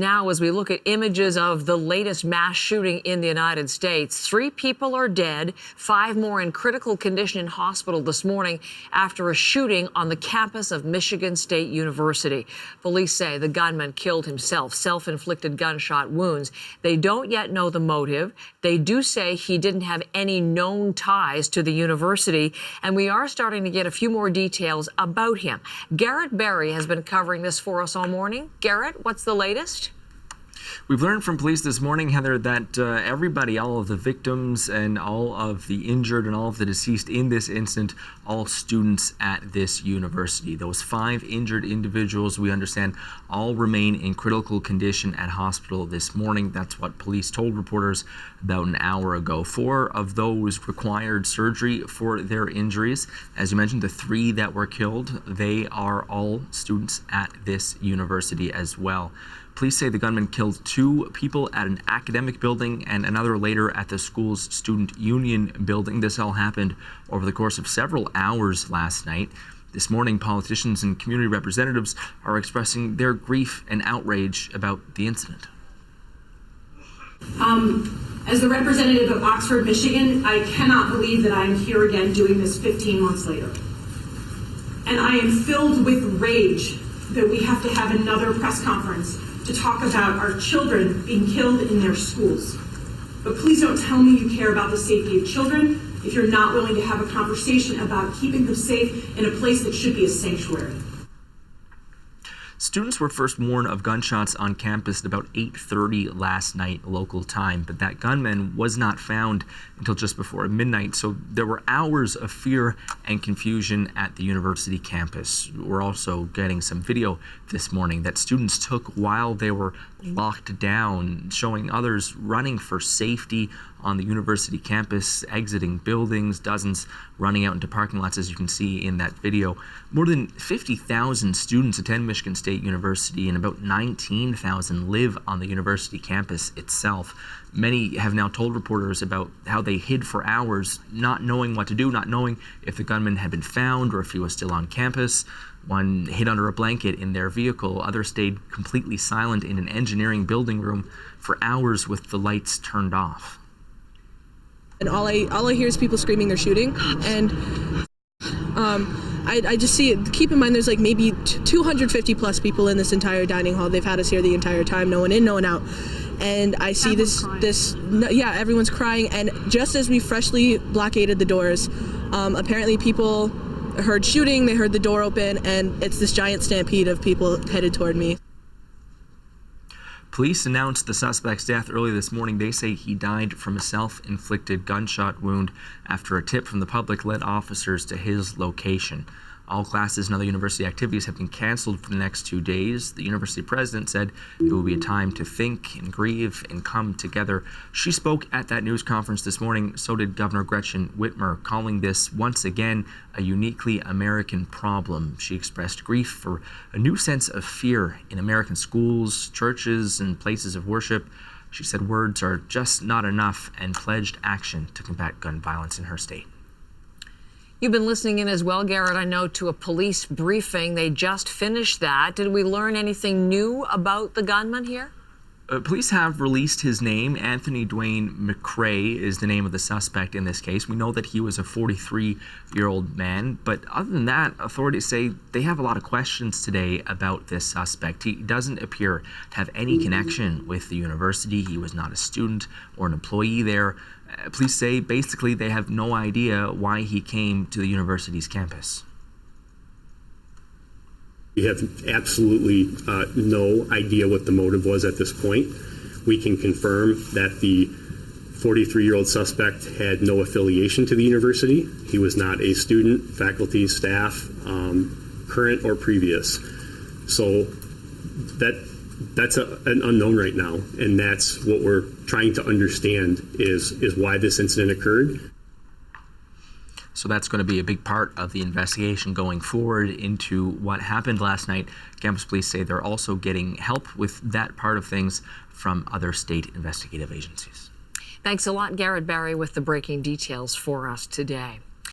Now, as we look at images of the latest mass shooting in the United States, 3 people are dead, 5 more in critical condition in hospital this morning after a shooting on the campus of Michigan State University. Police say the gunman killed himself, self-inflicted gunshot wounds. They don't yet know the motive. They do say he didn't have any known ties to the university, and we are starting to get a few more details about him. Garrett Barry has been covering this for us all morning. Garrett, what's the latest? We've learned from police this morning, Heather, that everybody, all of the victims and all of the injured and all of the deceased in this incident, all students at this university. Those 5 injured individuals, we understand, all remain in critical condition at hospital this morning. That's what police told reporters about an hour ago. 4 of those required surgery for their injuries. As you mentioned, the 3 that were killed, they are all students at this university as well. Police say the gunman killed 2 people at an academic building and another later at the school's student union building. This all happened over the course of several hours last night. This morning, politicians and community representatives are expressing their grief and outrage about the incident. As the representative of Oxford, Michigan, I cannot believe that I am here again doing this 15 months later. And I am filled with rage that we have to have another press conference to talk about our children being killed in their schools. But please don't tell me you care about the safety of children if you're not willing to have a conversation about keeping them safe in a place that should be a sanctuary. Students were first warned of gunshots on campus at about 8:30 last night local time, but that gunman was not found until just before midnight, so there were hours of fear and confusion at the university campus. We're also getting some video this morning that students took while they were locked down, showing others running for safety on the university campus, exiting buildings, dozens running out into parking lots, as you can see in that video. More than 50,000 students attend Michigan State University, and about 19,000 live on the university campus itself. Many have now told reporters about how they hid for hours, not knowing what to do, not knowing if the gunman had been found or if he was still on campus. One hid under a blanket in their vehicle. Others stayed completely silent in an engineering building room for hours with the lights turned off. And all I hear is people screaming they're shooting, and I just see it. Keep in mind there's like maybe 250 plus people in this entire dining hall. They've had us here the entire time, no one in, no one out. And I see everyone's crying, and just as we freshly blockaded the doors, apparently people heard shooting, they heard the door open, and it's this giant stampede of people headed toward me. Police announced the suspect's death early this morning. They say he died from a self-inflicted gunshot wound after a tip from the public led officers to his location. All classes and other university activities have been canceled for the next 2 days. The university president said it will be a time to think and grieve and come together. She spoke at that news conference this morning. So did Governor Gretchen Whitmer, calling this once again a uniquely American problem. She expressed grief for a new sense of fear in American schools, churches, and places of worship. She said words are just not enough and pledged action to combat gun violence in her state. You've been listening in as well, Garrett, I know, to a police briefing. They just finished that. Did we learn anything new about the gunman here? Police have released his name. Anthony Dwayne McCrae is the name of the suspect in this case. We know that he was a 43-year-old man, but other than that, authorities say they have a lot of questions today about this suspect. He doesn't appear to have any connection with the university. He was not a student or an employee there. Police say basically they have no idea why he came to the university's campus. We have absolutely no idea what the motive was at this point. We can confirm that the 43-year-old suspect had no affiliation to the university. He was not a student, faculty, staff, current or previous. So that's an unknown right now, and that's what we're trying to understand is why this incident occurred. So that's going to be a big part of the investigation going forward into what happened last night. Campus police say they're also getting help with that part of things from other state investigative agencies. Thanks a lot, Garrett Barry, with the breaking details for us today.